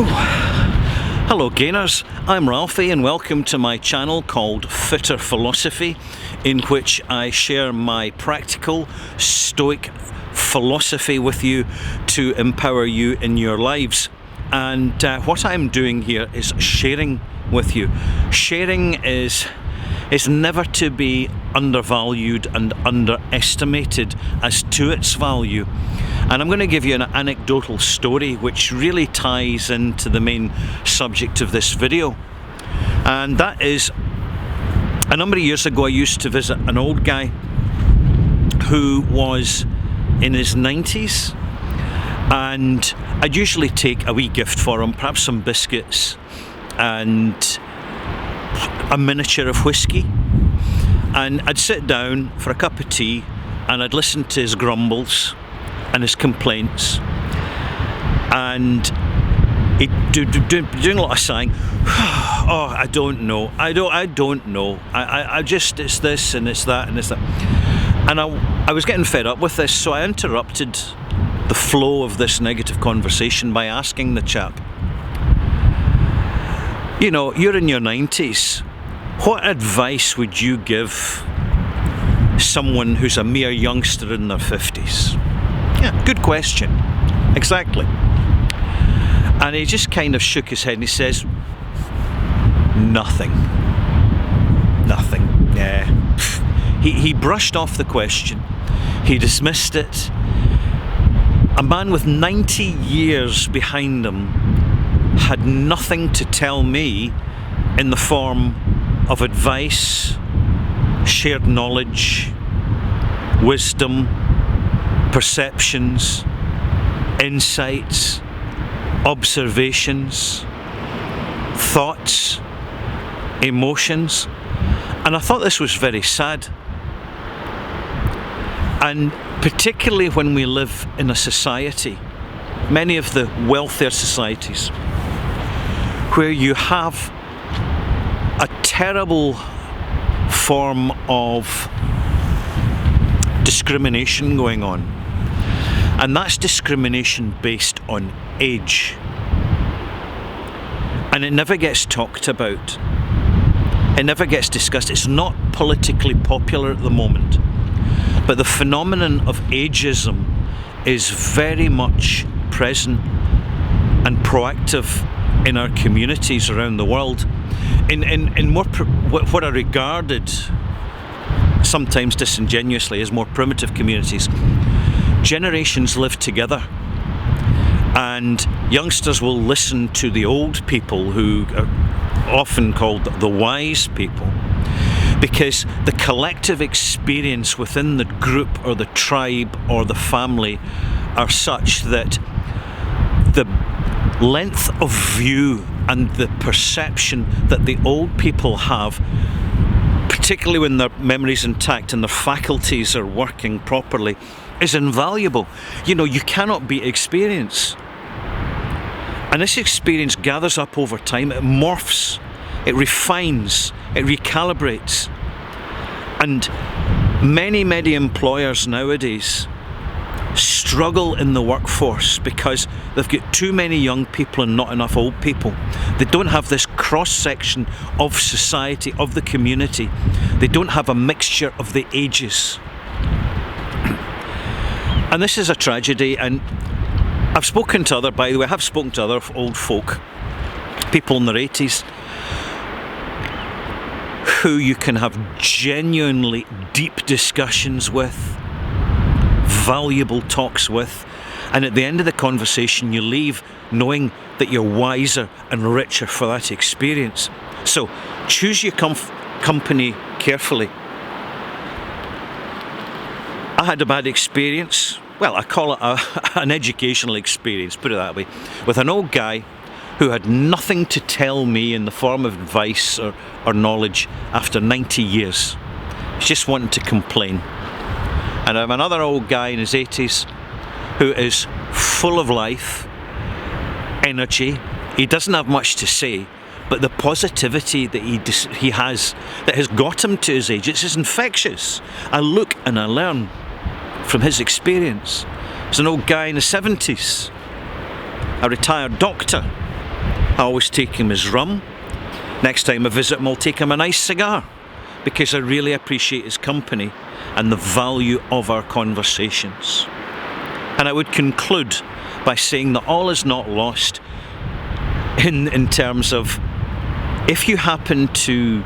Hello gainers, I'm Ralphie and welcome to my channel called Fitter Philosophy, in which I share my practical, stoic philosophy with you to empower you in your lives. And what I'm doing here is sharing with you. Sharing is never to be undervalued and underestimated as to its value. And I'm going to give you an anecdotal story which really ties into the main subject of this video. And that is, a number of years ago I used to visit an old guy who was in his 90s, and I'd usually take a wee gift for him, perhaps some biscuits and a miniature of whiskey, and I'd sit down for a cup of tea and I'd listen to his grumbles and his complaints, and he'd doing a lot of sighing. Oh, I don't know. I don't know. I just, it's this and it's that and it's that. And I was getting fed up with this, so I interrupted the flow of this negative conversation by asking the chap, you know, you're in your 90s. What advice would you give someone who's a mere youngster in their 50s? Yeah, good question. Exactly. And he just kind of shook his head and he says, nothing. Nothing. Yeah. He brushed off the question. He dismissed it. A man with 90 years behind him had nothing to tell me in the form of advice, shared knowledge, wisdom, perceptions, insights, observations, thoughts, emotions. And I thought this was very sad. And particularly when we live in a society, many of the wealthier societies, where you have a terrible form of discrimination going on. And that's discrimination based on age. And it never gets talked about. It never gets discussed. It's not politically popular at the moment. But the phenomenon of ageism is very much present and proactive in our communities around the world. In more what are regarded sometimes disingenuously as more primitive communities, generations live together, and youngsters will listen to the old people, who are often called the wise people, because the collective experience within the group or the tribe or the family are such that the length of view and the perception that the old people have, particularly when their memory's intact and their faculties are working properly, is invaluable. You know, you cannot beat experience. And this experience gathers up over time, it morphs, it refines, it recalibrates. And many employers nowadays struggle in the workforce because they've got too many young people and not enough old people. They don't have this cross-section of society, of the community. They don't have a mixture of the ages. And this is a tragedy. And I've spoken to other old folk, people in their 80s, who you can have genuinely deep discussions with, valuable talks with, and at the end of the conversation you leave knowing that you're wiser and richer for that experience. So choose your company carefully. I had a bad experience, well, I call it an educational experience, put it that way, with an old guy who had nothing to tell me in the form of advice or knowledge after 90 years. He just wanted to complain. And I have another old guy in his 80s who is full of life, energy. He doesn't have much to say, but the positivity that he has, that has got him to his age, it's infectious. I look and I learn from his experience. There's an old guy in his 70s, a retired doctor, I always take him his rum. Next time I visit him, I'll take him a nice cigar, because I really appreciate his company and the value of our conversations. And I would conclude by saying that all is not lost in terms of, if you happen to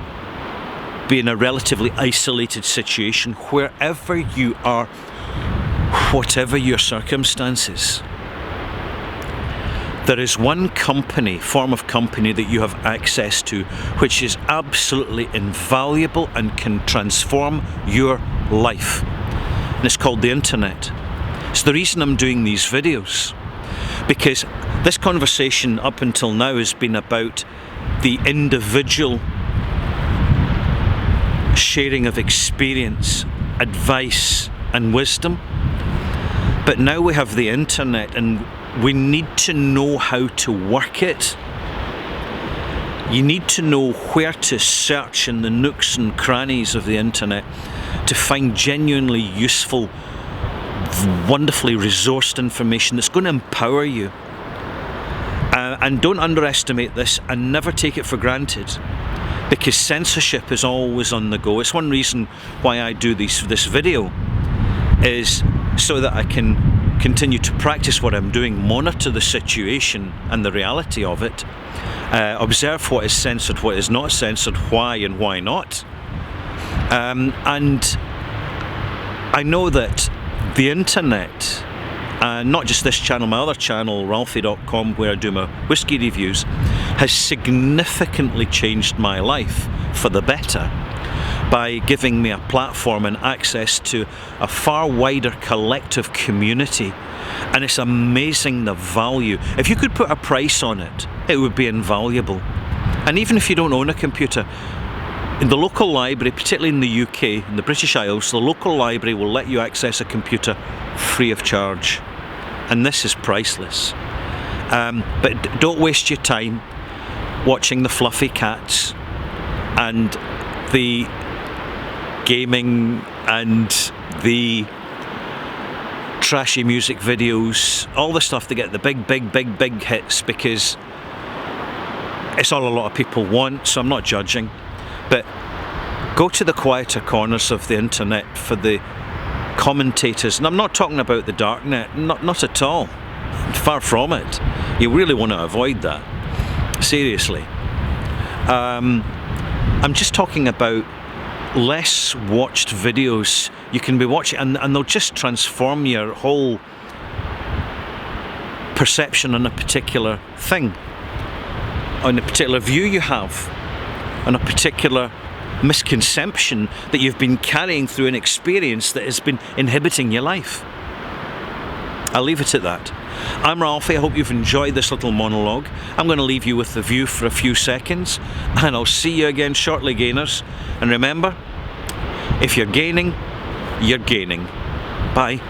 be in a relatively isolated situation, wherever you are, whatever your circumstances, there is one form of company that you have access to, which is absolutely invaluable and can transform your life. And it's called the internet. It's the reason I'm doing these videos, because this conversation up until now has been about the individual sharing of experience, advice and wisdom. But now we have the internet, and we need to know how to work it. You need to know where to search in the nooks and crannies of the internet to find genuinely useful, wonderfully resourced information that's going to empower you. And don't underestimate this, and never take it for granted, because censorship is always on the go. It's one reason why I do this video, is so that I can continue to practice what I'm doing, monitor the situation and the reality of it, observe what is censored, what is not censored, why and why not. And I know that the internet, not just this channel, my other channel, Ralphie.com, where I do my whiskey reviews, has significantly changed my life for the better by giving me a platform and access to a far wider collective community. And it's amazing the value. If you could put a price on it, it would be invaluable. And even if you don't own a computer, in the local library, particularly in the UK, in the British Isles, the local library will let you access a computer free of charge. And this is priceless. But don't waste your time watching the fluffy cats and the gaming and the trashy music videos, all the stuff that get the big hits, because it's all a lot of people want, so I'm not judging. But go to the quieter corners of the internet for the commentators, and I'm not talking about the darknet, not at all, far from it. You really want to avoid that, seriously. I'm just talking about less watched videos. You can be watching, and they'll just transform your whole perception on a particular thing, on a particular view you have, on a particular misconception that you've been carrying through an experience that has been inhibiting your life. I'll leave it at that. I'm Ralphie. I hope you've enjoyed this little monologue. I'm going to leave you with the view for a few seconds, and I'll see you again shortly, gainers. And remember, if you're gaining, you're gaining. Bye.